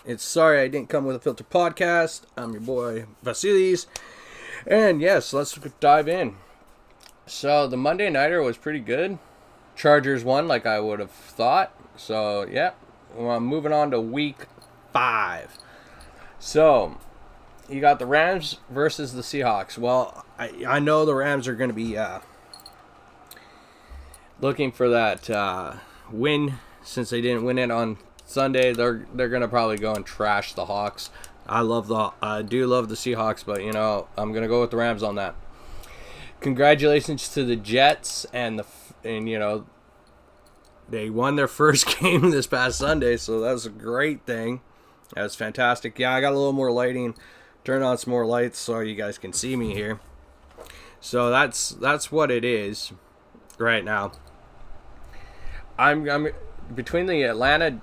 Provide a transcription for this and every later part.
It's Sorry I Didn't Come With a Filter podcast. I'm your boy, Vasilis. And yes, let's dive in. So, the Monday Nighter was pretty good. Chargers won like I would have thought. So, yeah. Well, I'm moving on to week 5. So, you got the Rams versus the Seahawks. Well, I know the Rams are going to be looking for that win since they didn't win it on Sunday. They're gonna probably go and trash the Hawks. I do love the Seahawks, but I'm gonna go with the Rams on that. Congratulations to the Jets and they won their first game this past Sunday, so that was a great thing. That was fantastic. Yeah, I got a little more lighting. Turn on some more lights so you guys can see me here. So that's what it is right now. I'm between the Atlanta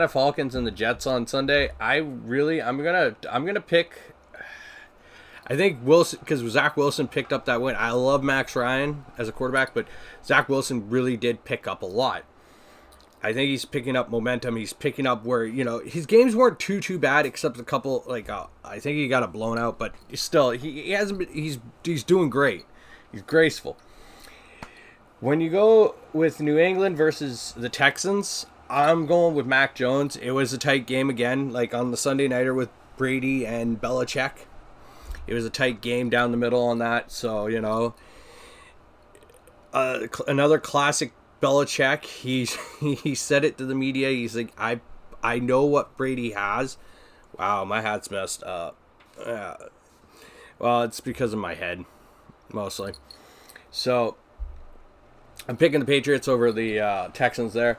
Falcons and the Jets on Sunday. I'm gonna pick. I think Wilson, because Zach Wilson picked up that win. I love Max Ryan as a quarterback, but Zach Wilson really did pick up a lot. I think he's picking up momentum. He's picking up where his games weren't too bad, except a couple I think he got a blown out, but still he hasn't been, he's doing great. He's graceful. When you go with New England versus the Texans, I'm going with Mac Jones. It was a tight game again, like on the Sunday Nighter with Brady and Belichick. It was a tight game down the middle on that. So, another classic Belichick. He said it to the media. He's like, I know what Brady has. Wow, my hat's messed up. Well, it's because of my head, mostly. So, I'm picking the Patriots over the Texans there.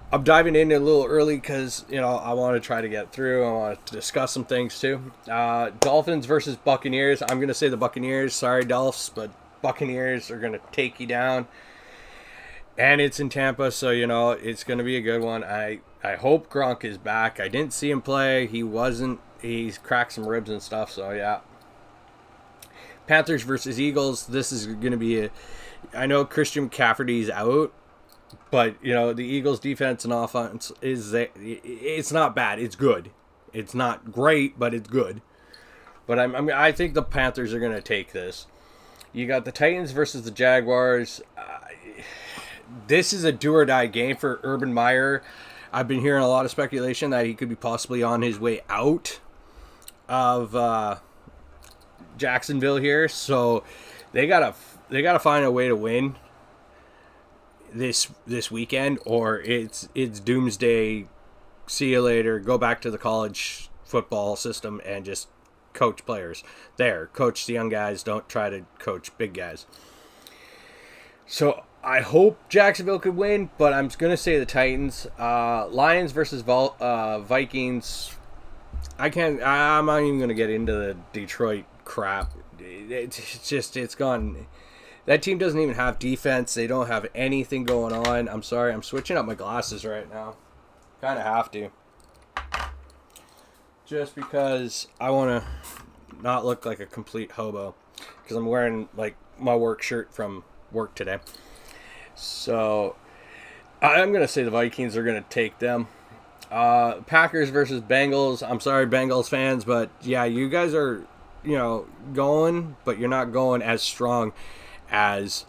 I'm diving in a little early because, I want to try to get through. I want to discuss some things too. Dolphins versus Buccaneers. I'm going to say the Buccaneers. Sorry, Dolphs, but Buccaneers are going to take you down. And it's in Tampa, so, it's going to be a good one. I hope Gronk is back. I didn't see him play. He wasn't. He's cracked some ribs and stuff, so yeah. Panthers versus Eagles. This is going to be I know Christian McCaffrey's out, but the Eagles' defense and offense it's not bad. It's good. It's not great, but it's good. But I think the Panthers are going to take this. You got the Titans versus the Jaguars. This is a do or die game for Urban Meyer. I've been hearing a lot of speculation that he could be possibly on his way out of Jacksonville here. So they gotta find a way to win this weekend, or it's doomsday. See you later. Go back to the college football system and just coach players. Coach the young guys. Don't try to coach big guys. So I hope Jacksonville could win, but I'm going to say the Titans. Lions versus Vikings. I'm not even going to get into the Detroit crap. It's gone. That team doesn't even have defense. They don't have anything going on. I'm sorry. I'm switching up my glasses right now. Kind of have to. Just because I want to not look like a complete hobo. Because I'm wearing my work shirt from work today. So I'm going to say the Vikings are going to take them. Packers versus Bengals. I'm sorry, Bengals fans, but yeah, you guys are, going, but you're not going as strong as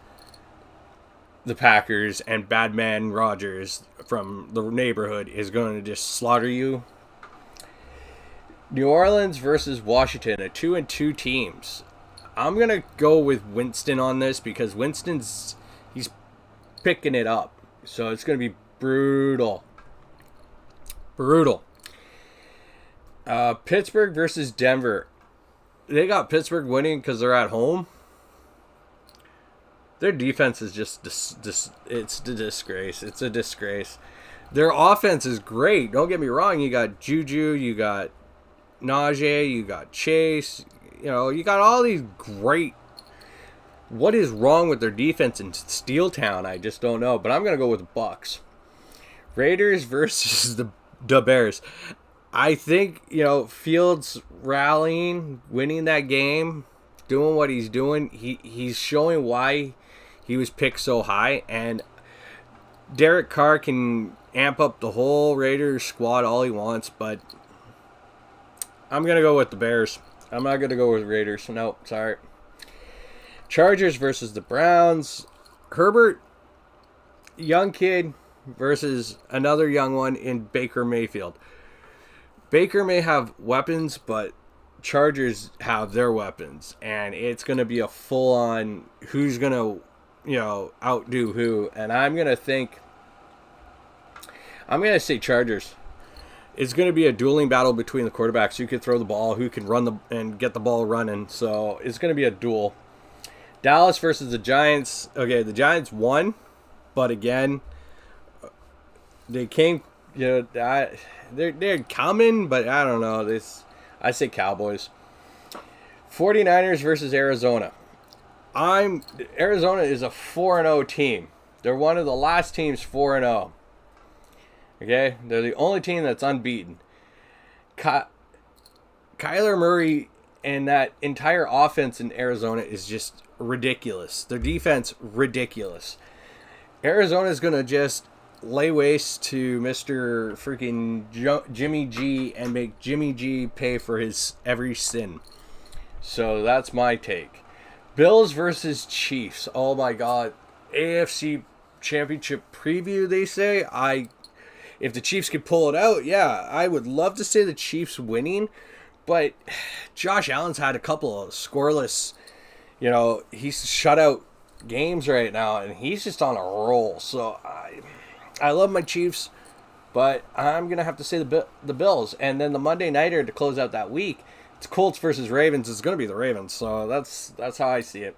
the Packers, and Badman Rogers from the neighborhood is going to just slaughter you. New Orleans versus Washington, a 2-2 teams. I'm going to go with Winston on this because he's picking it up. So it's going to be brutal. Pittsburgh versus Denver. They got Pittsburgh winning because they're at home. Their defense is just it's a disgrace. It's a disgrace. Their offense is great. Don't get me wrong. You got Juju. You got Najee. You got Chase. You got all these great. What is wrong with their defense in Steel Town? I just don't know. But I'm going to go with the Bucks. Raiders versus the Bears. I think, Fields rallying, winning that game, doing what he's doing. He's showing why he was picked so high. And Derek Carr can amp up the whole Raiders squad all he wants. But I'm going to go with the Bears. I'm not going to go with Raiders. No, sorry. Chargers versus the Browns. Herbert, young kid versus another young one in Baker Mayfield. Baker may have weapons, but Chargers have their weapons. And it's going to be a full-on who's going to, outdo who. And I'm going to say Chargers. It's going to be a dueling battle between the quarterbacks. Who can throw the ball, who can run and get the ball running. So it's going to be a duel. Dallas versus the Giants. Okay, the Giants won, but again, they came. They're coming, but I don't know. I say Cowboys. 49ers versus Arizona. Arizona is a 4-0 team. They're one of the last teams 4-0. Okay, they're the only team that's unbeaten. Kyler Murray and that entire offense in Arizona is just ridiculous. Their defense, ridiculous. Arizona's going to just lay waste to Mr. freaking Jimmy G and make Jimmy G pay for his every sin. So that's my take. Bills versus Chiefs. Oh my God. AFC Championship preview, they say. If the Chiefs could pull it out, yeah, I would love to say the Chiefs winning. But Josh Allen's had a couple of scoreless, he's shut out games right now, and he's just on a roll. So I love my Chiefs, but I'm going to have to say the Bills. And then the Monday Nighter to close out that week, it's Colts versus Ravens. It's going to be the Ravens. So that's how I see it.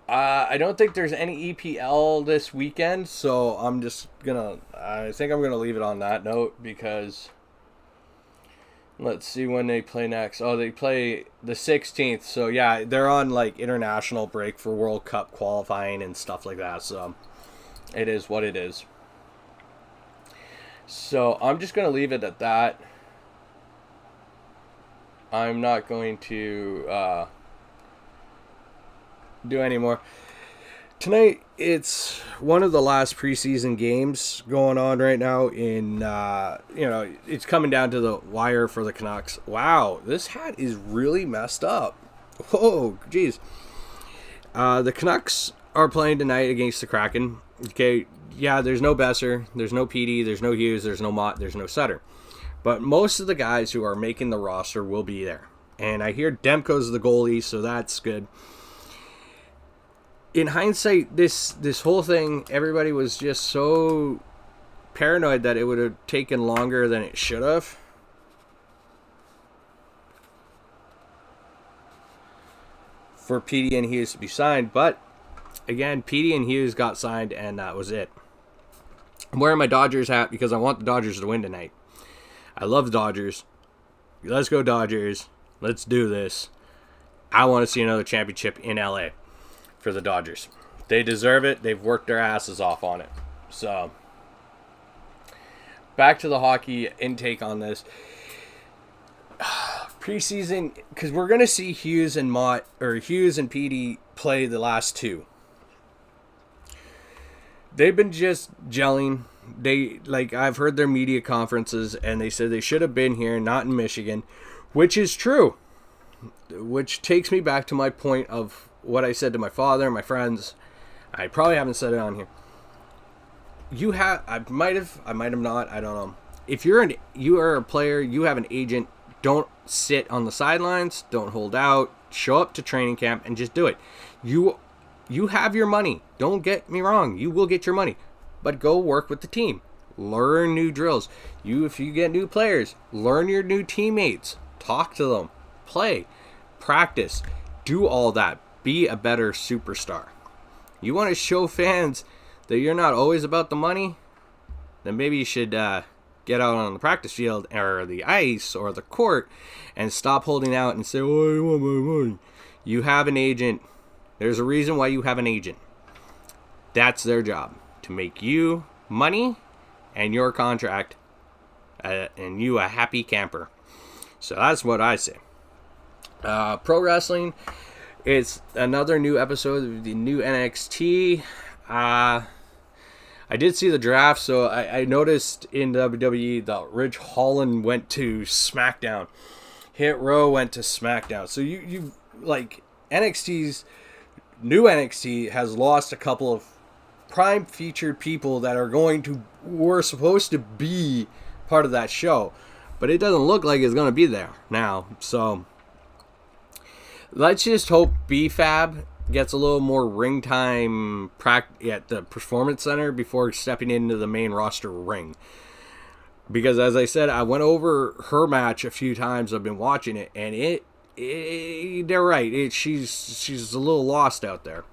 I don't think there's any EPL this weekend, so I think I'm going to leave it on that note because let's see when they play next. Oh, they play the 16th. So yeah, they're on like international break for World Cup qualifying and stuff like that. So it is what it is. So I'm just going to leave it at that. I'm not going to do any more. Tonight, it's one of the last preseason games going on right now in, it's coming down to the wire for the Canucks. Wow, this hat is really messed up. Whoa, geez. The Canucks are playing tonight against the Kraken. Okay, yeah, there's no Besser, there's no PD, there's no Hughes, there's no Mott, there's no Sutter. But most of the guys who are making the roster will be there. And I hear Demko's the goalie, so that's good. In hindsight, this whole thing, everybody was just so paranoid that it would have taken longer than it should have. For PD and Hughes to be signed. But, again, PD and Hughes got signed, and that was it. I'm wearing my Dodgers hat because I want the Dodgers to win tonight. I love the Dodgers. Let's go Dodgers. Let's do this. I want to see another championship in LA for the Dodgers. They deserve it. They've worked their asses off on it. So, back to the hockey intake on this. Preseason, because we're going to see Hughes and PD play the last two. They've been just gelling. I've heard their media conferences, and they said they should have been here, not in Michigan, which is true. Which takes me back to my point of what I said to my father and my friends. I probably haven't said it on here. I might have not, I don't know. If you are a player, you have an agent, don't sit on the sidelines, don't hold out, show up to training camp and just do it. You have your money. Don't get me wrong, you will get your money. But go work with the team. Learn new drills. If you get new players, learn your new teammates. Talk to them. Play. Practice. Do all that. Be a better superstar. You want to show fans that you're not always about the money? Then maybe you should get out on the practice field or the ice or the court and stop holding out and say, oh, I want my money. You have an agent. There's a reason why you have an agent. That's their job. To make you money and your contract and you a happy camper. So that's what I say. Pro wrestling, it's another new episode of the new NXT. I did see the draft, so I noticed in WWE that Ridge Holland went to SmackDown. Hit Row went to SmackDown. So you like NXT's new NXT has lost a couple of prime featured people that were supposed to be part of that show, but it doesn't look like it's going to be there now. So let's just hope BFAB gets a little more ring time at the Performance Center before stepping into the main roster ring. Because as I said, I went over her match a few times. I've been watching it, and they're right. She's a little lost out there.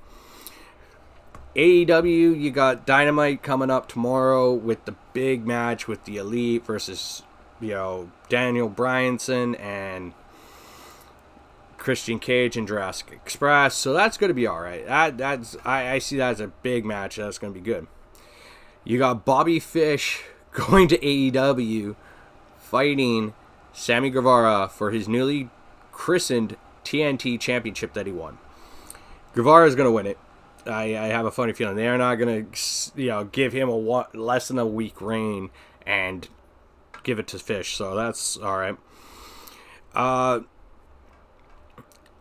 AEW, you got Dynamite coming up tomorrow with the big match with the Elite versus, Daniel Bryanson and Christian Cage and Jurassic Express. So that's going to be all right. I see that as a big match. That's going to be good. You got Bobby Fish going to AEW, fighting Sammy Guevara for his newly christened TNT Championship that he won. Guevara is going to win it. I have a funny feeling they're not going to, give him less than a week reign and give it to Fish. So that's all right.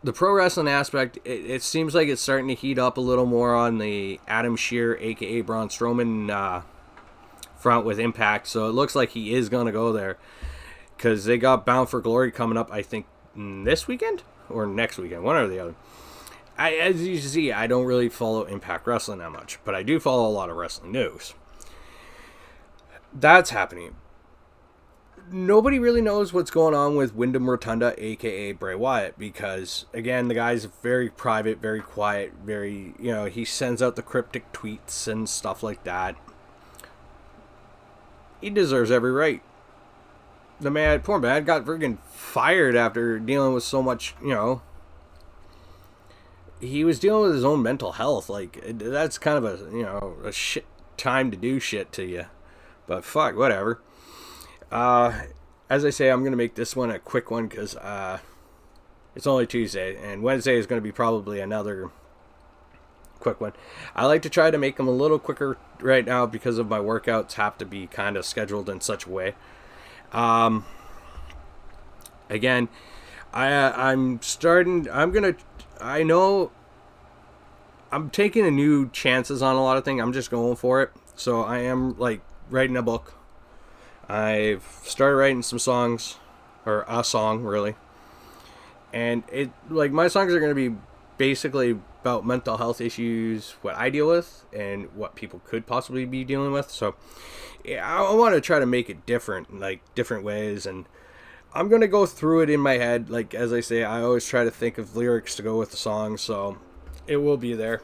The pro wrestling aspect, it seems like it's starting to heat up a little more on the Adam Shearer, a.k.a. Braun Strowman, front with Impact. So it looks like he is going to go there because they got Bound for Glory coming up, I think, this weekend or next weekend, one or the other. As you see, I don't really follow Impact Wrestling that much, but I do follow a lot of wrestling news. That's happening. Nobody really knows what's going on with Wyndham Rotunda, a.k.a. Bray Wyatt, because, again, the guy's very private, very quiet, very, he sends out the cryptic tweets and stuff like that. He deserves every right. The poor man got friggin' fired after dealing with so much, he was dealing with his own mental health. Like, that's kind of a shit time to do shit to you. But fuck, whatever. As I say, I'm going to make this one a quick one because it's only Tuesday, and Wednesday is going to be probably another quick one. I like to try to make them a little quicker right now because of my workouts have to be kind of scheduled in such a way. Again, I'm taking a new chances on a lot of things. I'm just going for it. So I am like writing a book. I've started writing some songs, or a song really. And my songs are going to be basically about mental health issues, what I deal with, and what people could possibly be dealing with. So yeah, I want to try to make it different, like different ways, and I'm going to go through it in my head. Like, as I say, I always try to think of lyrics to go with the song, so it will be there.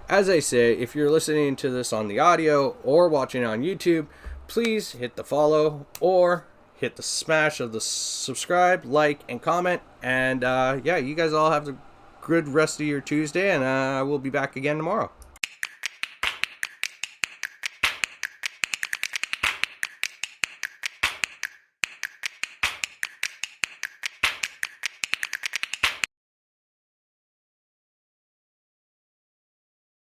As I say, if you're listening to this on the audio or watching on YouTube, please hit the follow or hit the smash of the subscribe, like, and comment. And you guys all have a good rest of your Tuesday, and I will be back again tomorrow.